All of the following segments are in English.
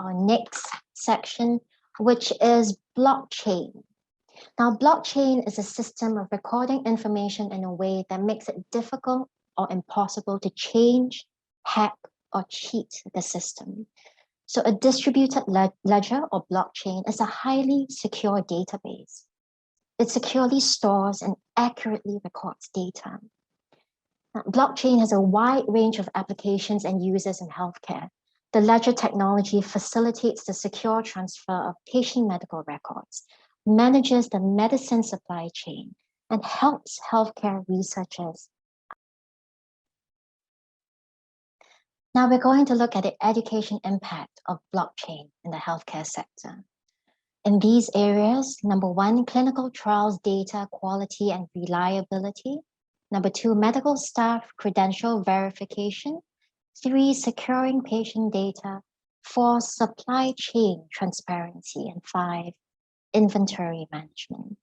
our next section, which is blockchain. Now, blockchain is a system of recording information in a way that makes it difficult or impossible to change, hack, or cheat the system. So a distributed ledger or blockchain is a highly secure database. It securely stores and accurately records data. Now, blockchain has a wide range of applications and uses in healthcare. The ledger technology facilitates the secure transfer of patient medical records, manages the medicine supply chain, and helps healthcare researchers. Now we're going to look at the education impact of blockchain in the healthcare sector. In these areas, number one, clinical trials data quality and reliability. Number two, medical staff credential verification. Three, securing patient data. Four, supply chain transparency. And five, inventory management.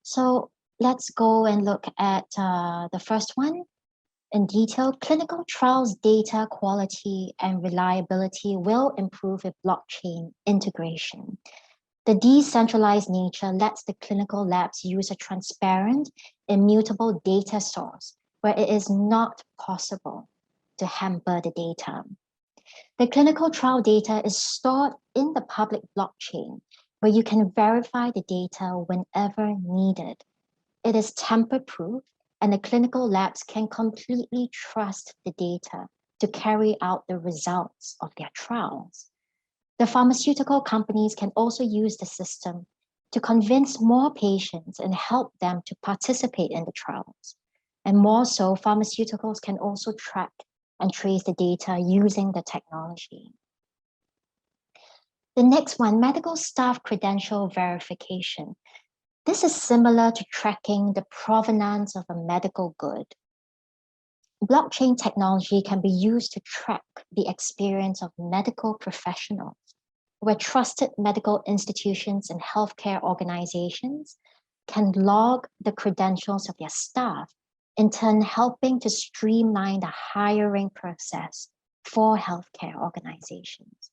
So let's go and look at the first one in detail. Clinical trials data quality and reliability will improve with blockchain integration. The decentralized nature lets the clinical labs use a transparent, immutable data source where it is not possible to hamper the data. The clinical trial data is stored in the public blockchain where you can verify the data whenever needed. It is tamper-proof and the clinical labs can completely trust the data to carry out the results of their trials. The pharmaceutical companies can also use the system to convince more patients and help them to participate in the trials. And more so, pharmaceuticals can also track and trace the data using the technology. The next one, medical staff credential verification. This is similar to tracking the provenance of a medical good. Blockchain technology can be used to track the experience of medical professionals, where trusted medical institutions and healthcare organizations can log the credentials of their staff, in turn helping to streamline the hiring process for healthcare organizations.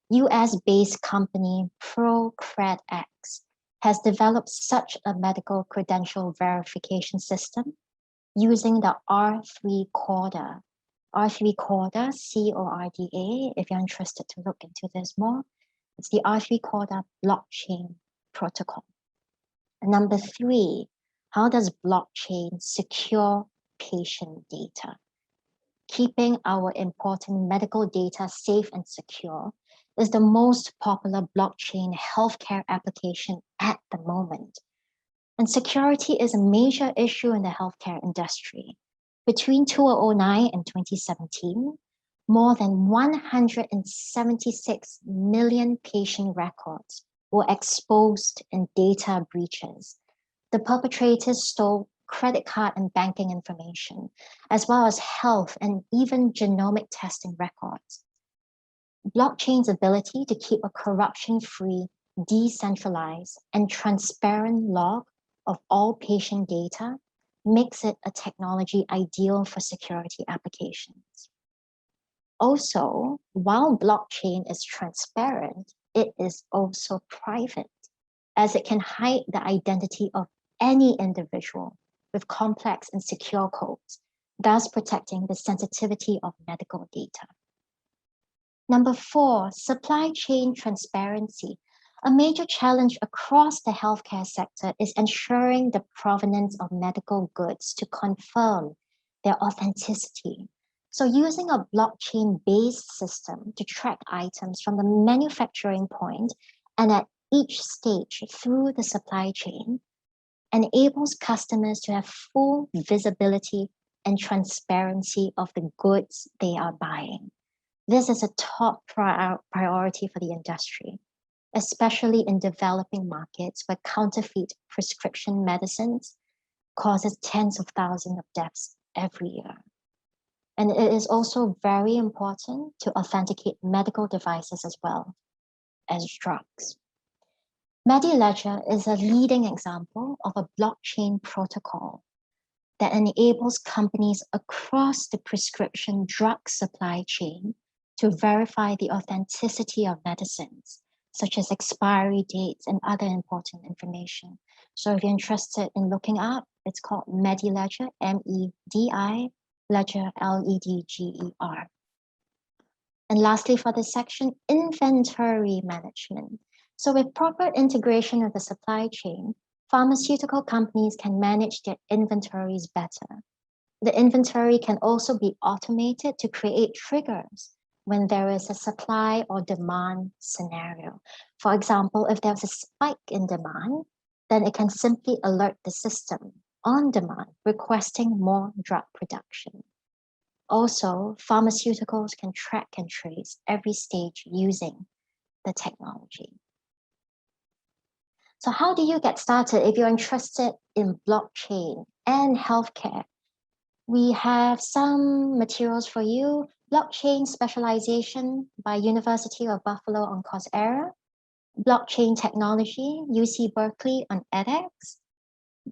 US-based company ProCredX has developed such a medical credential verification system using the R3 Corda. R3 Corda, C-O-R-D-A, if you're interested to look into this more, it's the R3 Corda blockchain protocol. And number three, how does blockchain secure patient data? Keeping our important medical data safe and secure is the most popular blockchain healthcare application at the moment. And security is a major issue in the healthcare industry. Between 2009 and 2017, more than 176 million patient records were exposed in data breaches. The perpetrators stole credit card and banking information, as well as health and even genomic testing records. Blockchain's ability to keep a corruption-free, decentralized, and transparent log of all patient data makes it a technology ideal for security applications. Also, while blockchain is transparent, it is also private, as it can hide the identity of any individual with complex and secure codes, thus protecting the sensitivity of medical data. Number four, supply chain transparency. A major challenge across the healthcare sector is ensuring the provenance of medical goods to confirm their authenticity. So using a blockchain-based system to track items from the manufacturing point and at each stage through the supply chain enables customers to have full visibility and transparency of the goods they are buying. This is a top priority for the industry, especially in developing markets where counterfeit prescription medicines causes tens of thousands of deaths every year. And it is also very important to authenticate medical devices as well as drugs. MediLedger is a leading example of a blockchain protocol that enables companies across the prescription drug supply chain to verify the authenticity of medicines, such as expiry dates and other important information. So if you're interested in looking up, it's called MediLedger, M-E-D-I, Ledger, L-E-D-G-E-R. And lastly, for this section, inventory management. So with proper integration of the supply chain, pharmaceutical companies can manage their inventories better. The inventory can also be automated to create triggers when there is a supply or demand scenario. For example, if there's a spike in demand, then it can simply alert the system on demand, requesting more drug production. Also, pharmaceuticals can track and trace every stage using the technology. So how do you get started if you're interested in blockchain and healthcare? We have some materials for you. Blockchain Specialization by University of Buffalo on Coursera. Blockchain Technology, UC Berkeley on edX.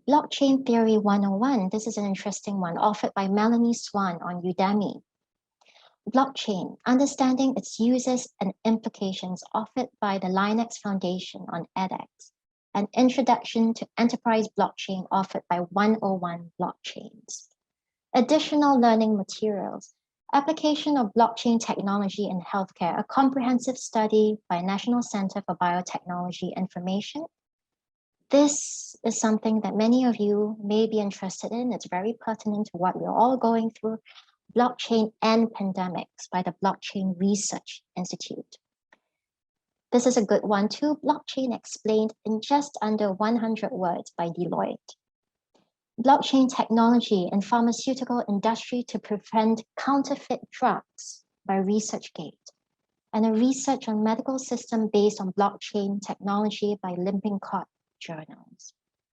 Blockchain Theory 101, this is an interesting one, offered by Melanie Swan on Udemy. Blockchain, Understanding its Uses and Implications, offered by the Linux Foundation on edX. An Introduction to Enterprise Blockchain, offered by 101 Blockchains. Additional learning materials, Application of Blockchain Technology in Healthcare, a comprehensive study by National Center for Biotechnology Information. This is something that many of you may be interested in. It's very pertinent to what we're all going through. Blockchain and Pandemics by the Blockchain Research Institute. This is a good one too. Blockchain Explained in Just Under 100 Words by Deloitte. Blockchain Technology in Pharmaceutical Industry to Prevent Counterfeit Drugs by ResearchGate. And a research on medical system based on blockchain technology by Limping Cod Journals.